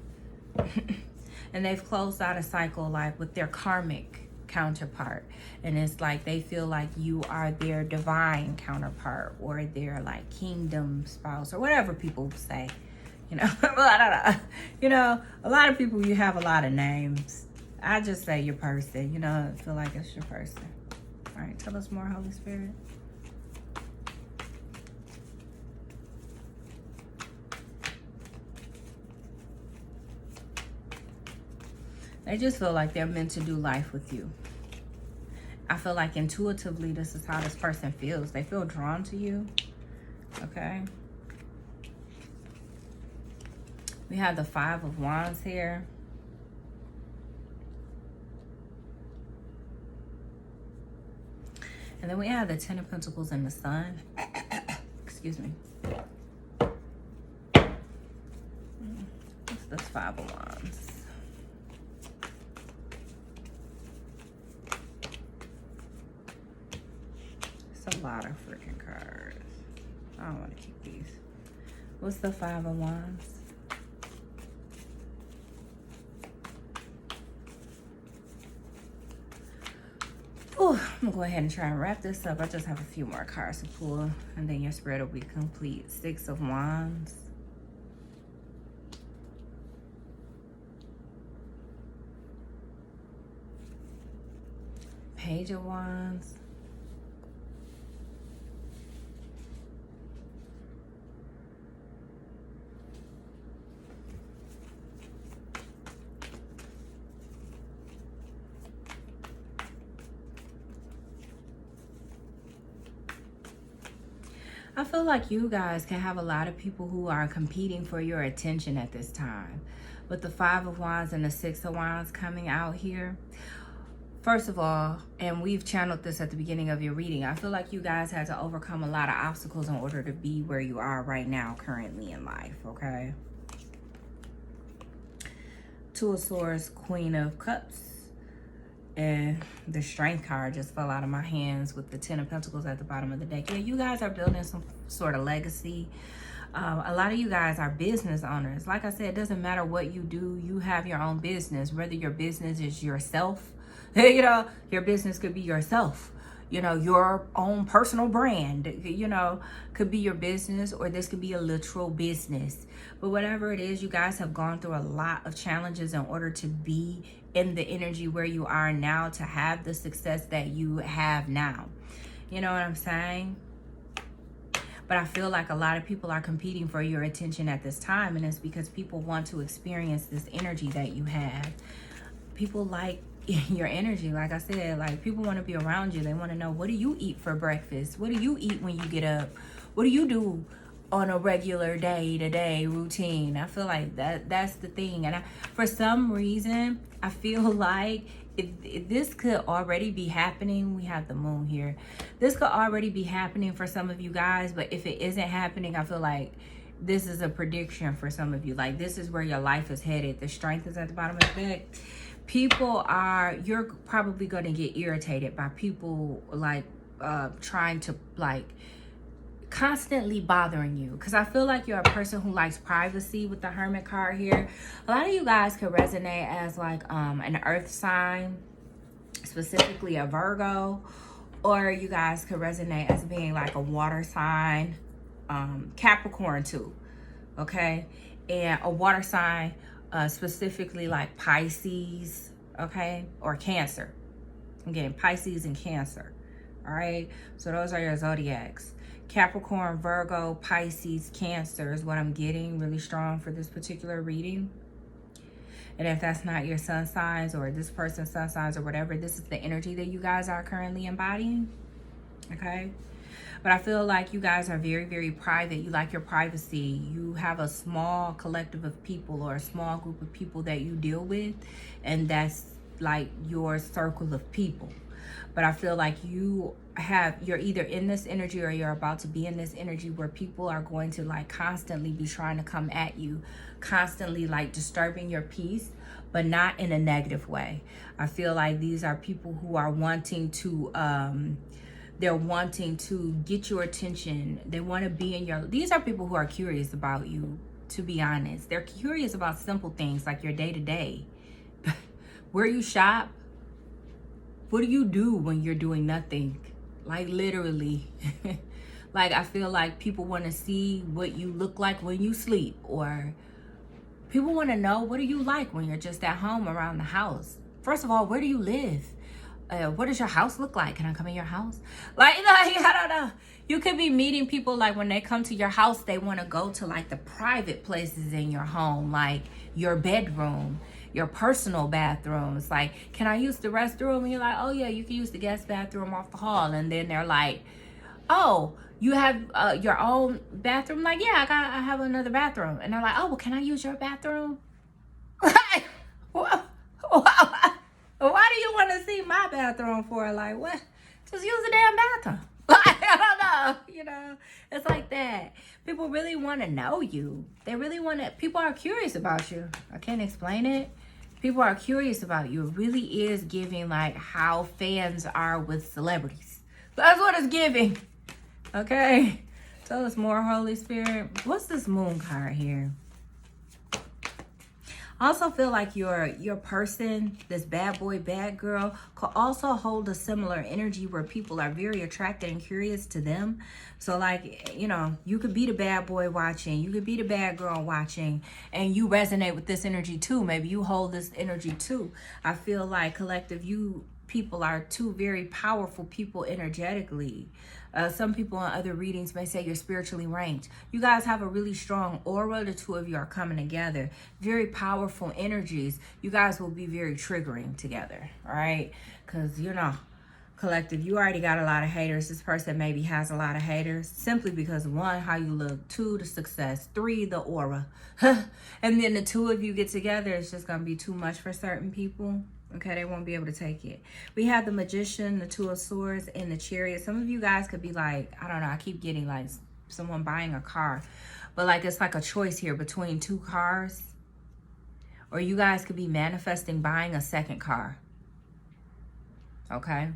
And they've closed out a cycle like with their karmic counterpart. And it's like they feel like you are their divine counterpart, or their like kingdom spouse, or whatever people say. You know, well, I don't know. You know, a lot of people, you have a lot of names. I just say your person. You know, I feel like it's your person. All right, tell us more, Holy Spirit. They just feel like they're meant to do life with you. I feel like intuitively, this is how this person feels. They feel drawn to you. Okay. We have the Five of Wands here. And then we have the Ten of Pentacles and the Sun. Excuse me. What's this Five of Wands? It's a lot of freaking cards. I don't want to keep these. What's the Five of Wands? Oh, I'm gonna go ahead and try and wrap this up. I just have a few more cards to pull, and then your spread will be complete. Six of Wands. Page of Wands. I feel like you guys can have a lot of people who are competing for your attention at this time. With the Five of Wands and the Six of Wands coming out here. First of all, and we've channeled this at the beginning of your reading, I feel like you guys had to overcome a lot of obstacles in order to be where you are right now, currently in life, okay? Two of Swords, Queen of Cups. And the Strength card just fell out of my hands with the Ten of Pentacles at the bottom of the deck. Yeah, you guys are building some sort of legacy. A lot of you guys are business owners. Like I said, it doesn't matter what you do. You have your own business. Whether your business is yourself, you know, your business could be yourself. You know, your own personal brand, you know, could be your business, or this could be a literal business. But whatever it is, you guys have gone through a lot of challenges in order to be in the energy where you are now, to have the success that you have now. You know what I'm saying? But I feel like a lot of people are competing for your attention at this time, and it's because people want to experience this energy that you have. People like your energy. Like I said, like, people want to be around you. They want to know, what do you eat for breakfast? What do you eat when you get up? What do you do on a regular day-to-day routine? I feel like that's the thing. And for some reason, I feel like if this could already be happening. We have the moon here. This could already be happening for some of you guys, but if it isn't happening, I feel like this is a prediction for some of you. Like, this is where your life is headed. The Strength is at the bottom of the deck. You're probably going to get irritated by people like trying to like constantly bothering you, because I feel like you're a person who likes privacy with the Hermit card here. A lot of you guys could resonate as like an earth sign, specifically a Virgo, or you guys could resonate as being like a water sign, Capricorn too, okay? And a water sign, specifically like Pisces, okay, or Cancer. I'm getting Pisces and Cancer. All right, so those are your zodiacs. Capricorn, Virgo, Pisces, Cancer is what I'm getting really strong for this particular reading. And if that's not your sun signs or this person's sun signs or whatever, this is the energy that you guys are currently embodying, okay? But I feel like you guys are very, very private. You like your privacy. You have a small collective of people or a small group of people that you deal with, and that's like your circle of people. But I feel like you're either in this energy or you're about to be in this energy where people are going to like constantly be trying to come at you, constantly like disturbing your peace, but not in a negative way. I feel like these are people who are wanting to, they're wanting to get your attention. They want to be in your, these are people who are curious about you, to be honest. They're curious about simple things like your day-to-day. Where you shop. What do you do when you're doing nothing? Like, literally. Like, I feel like people want to see what you look like when you sleep, or people want to know, what do you like when you're just at home around the house? First of all, where do you live? What does your house look like? Can I come in your house? Like, I don't know. You could be meeting people, like, when they come to your house, they want to go to like the private places in your home, like your bedroom, your personal bathrooms. Like, can I use the restroom? And you're like, oh yeah, you can use the guest bathroom off the hall. And then they're like, oh, you have your own bathroom? Like, yeah, I have another bathroom. And they're like, oh, well, can I use your bathroom? Like, why do you want to see my bathroom for? Like, what? Just use the damn bathroom. Like, I don't know, you know, it's like that. that. People really want to know you. They really want to, people are curious about you. I can't explain it. People are curious about you. It really is giving like how fans are with celebrities. That's what it's giving. Okay. Tell us more, Holy Spirit. What's this moon card here? I also feel like your person, this bad boy, bad girl, could also hold a similar energy where people are very attracted and curious to them. So like, you know, you could be the bad boy watching, you could be the bad girl watching, and you resonate with this energy too. Maybe you hold this energy too. I feel like collective, you people are two very powerful people energetically. Some people in other readings may say you're spiritually ranked. You guys have a really strong aura. The two of you are coming together. Very powerful energies. You guys will be very triggering together, all right? Because, you know, collective, you already got a lot of haters. This person maybe has a lot of haters simply because, one, how you look, two, the success, three, the aura. And then the two of you get together, it's just going to be too much for certain people. Okay, they won't be able to take it. We have the Magician, the Two of Swords, and the Chariot. Some of you guys could be like, I don't know, I keep getting like someone buying a car. But like it's like a choice here between two cars. Or you guys could be manifesting buying a second car. Okay.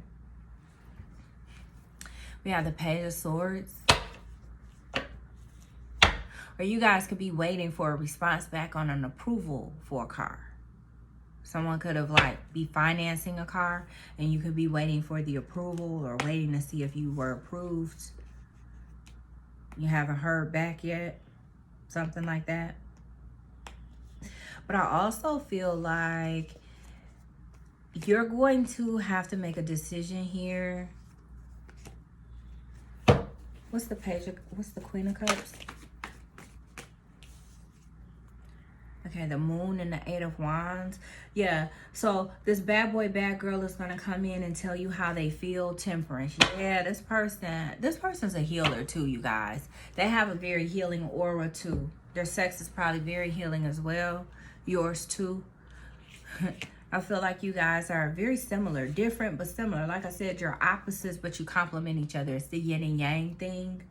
We have the Page of Swords. Or you guys could be waiting for a response back on an approval for a car. Someone could have like be financing a car and you could be waiting for the approval or waiting to see if you were approved. You haven't heard back yet. Something like that. But I also feel like you're going to have to make a decision here. What's the Queen of Cups? Okay, the Moon and the Eight of Wands. Yeah, so this bad boy, bad girl is going to come in and tell you how they feel. Temperance. Yeah, this person's a healer too, you guys. They have a very healing aura too. Their sex is probably very healing as well. Yours too. I feel like you guys are very similar. Different, but similar. Like I said, you're opposites, but you complement each other. It's the yin and yang thing.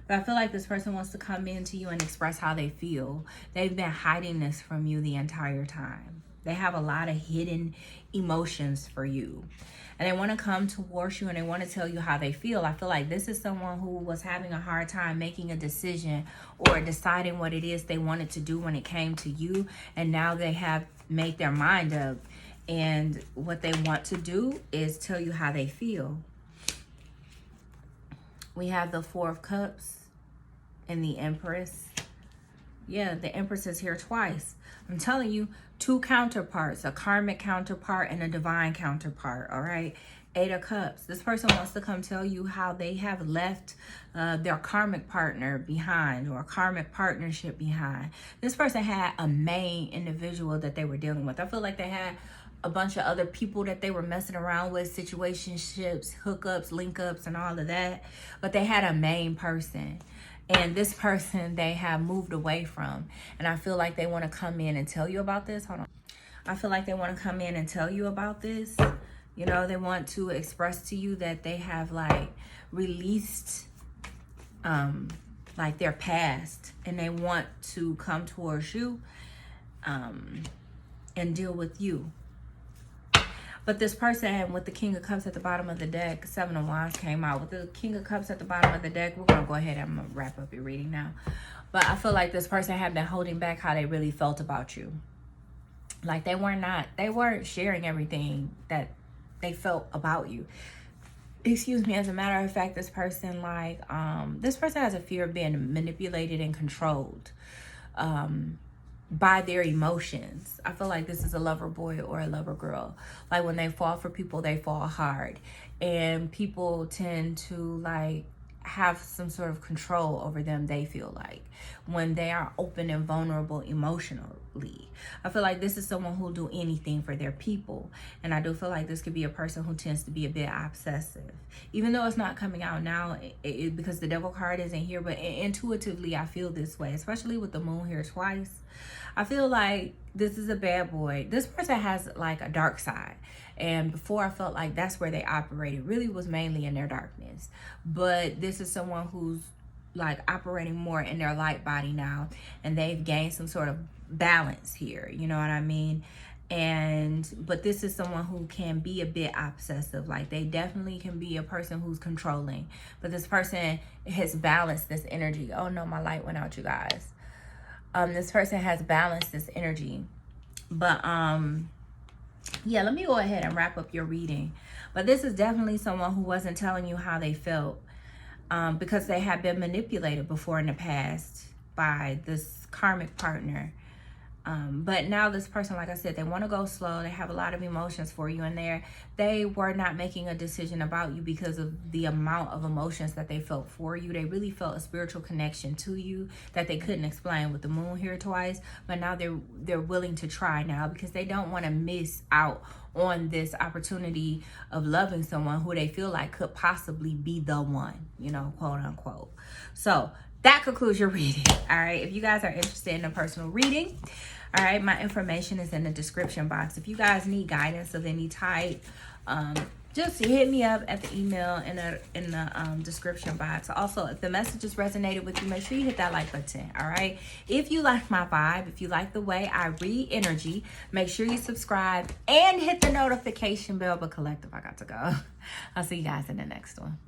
But I feel like this person wants to come into you and express how they feel. They've been hiding this from you the entire time. They have a lot of hidden emotions for you. And they want to come towards you and they want to tell you how they feel. I feel like this is someone who was having a hard time making a decision or deciding what it is they wanted to do when it came to you. And now they have made their mind up. And what they want to do is tell you how they feel. We have the Four of Cups and the Empress. Yeah, the Empress is here twice. I'm telling you, two counterparts, a karmic counterpart and a divine counterpart, all right? Eight of Cups. This person wants to come tell you how they have left their karmic partner behind or a karmic partnership behind. This person had a main individual that they were dealing with. I feel like they had a bunch of other people that they were messing around with, situationships, hookups, link-ups, and all of that. But they had a main person. And this person they have moved away from. And I feel like they want to come in and tell you about this. Hold on. I feel like they want to come in and tell you about this. You know, they want to express to you that they have like released like their past. And they want to come towards you and deal with you. But this person with the King of Cups at the bottom of the deck, Seven of Wands came out. With the King of Cups at the bottom of the deck, we're going to go ahead and I'm going to wrap up your reading now. But I feel like this person had been holding back how they really felt about you. Like they weren't sharing everything that they felt about you. Excuse me, as a matter of fact, this person this person has a fear of being manipulated and controlled. By their emotions. I feel like this is a lover boy or a lover girl. Like when they fall for people, they fall hard. And people tend to like have some sort of control over them, they feel like, when they are open and vulnerable emotionally. I feel like this is someone who'll do anything for their people. And I do feel like this could be a person who tends to be a bit obsessive. Even though it's not coming out now because the Devil card isn't here, but intuitively I feel this way, especially with the Moon here twice. I feel like this is a bad boy. This person has like a dark side. And before I felt like that's where they operated. Really was mainly in their darkness. But this is someone who's like operating more in their light body now, and they've gained some sort of balance here, you know what I mean? But this is someone who can be a bit obsessive. Like, they definitely can be a person who's controlling, but this person has balanced this energy. Oh no, my light went out, you guys. This person has balanced this energy. But yeah, let me go ahead and wrap up your reading. But this is definitely someone who wasn't telling you how they felt, because they have been manipulated before in the past by this karmic partner. But now this person, like I said, they want to go slow. They have a lot of emotions for you, and they were not making a decision about you because of the amount of emotions that they felt for you. They really felt a spiritual connection to you that they couldn't explain with the moon here twice. But now they're willing to try now, because they don't want to miss out on this opportunity of loving someone who they feel like could possibly be the one, you know, quote unquote. So that concludes your reading. All right. If you guys are interested in a personal reading, all right, my information is in the description box. If you guys need guidance of any type, just hit me up at the email in the description box. Also, if the messages resonated with you, make sure you hit that like button. All right. If you like my vibe, if you like the way I read energy, make sure you subscribe and hit the notification bell. But collective, I got to go. I'll see you guys in the next one.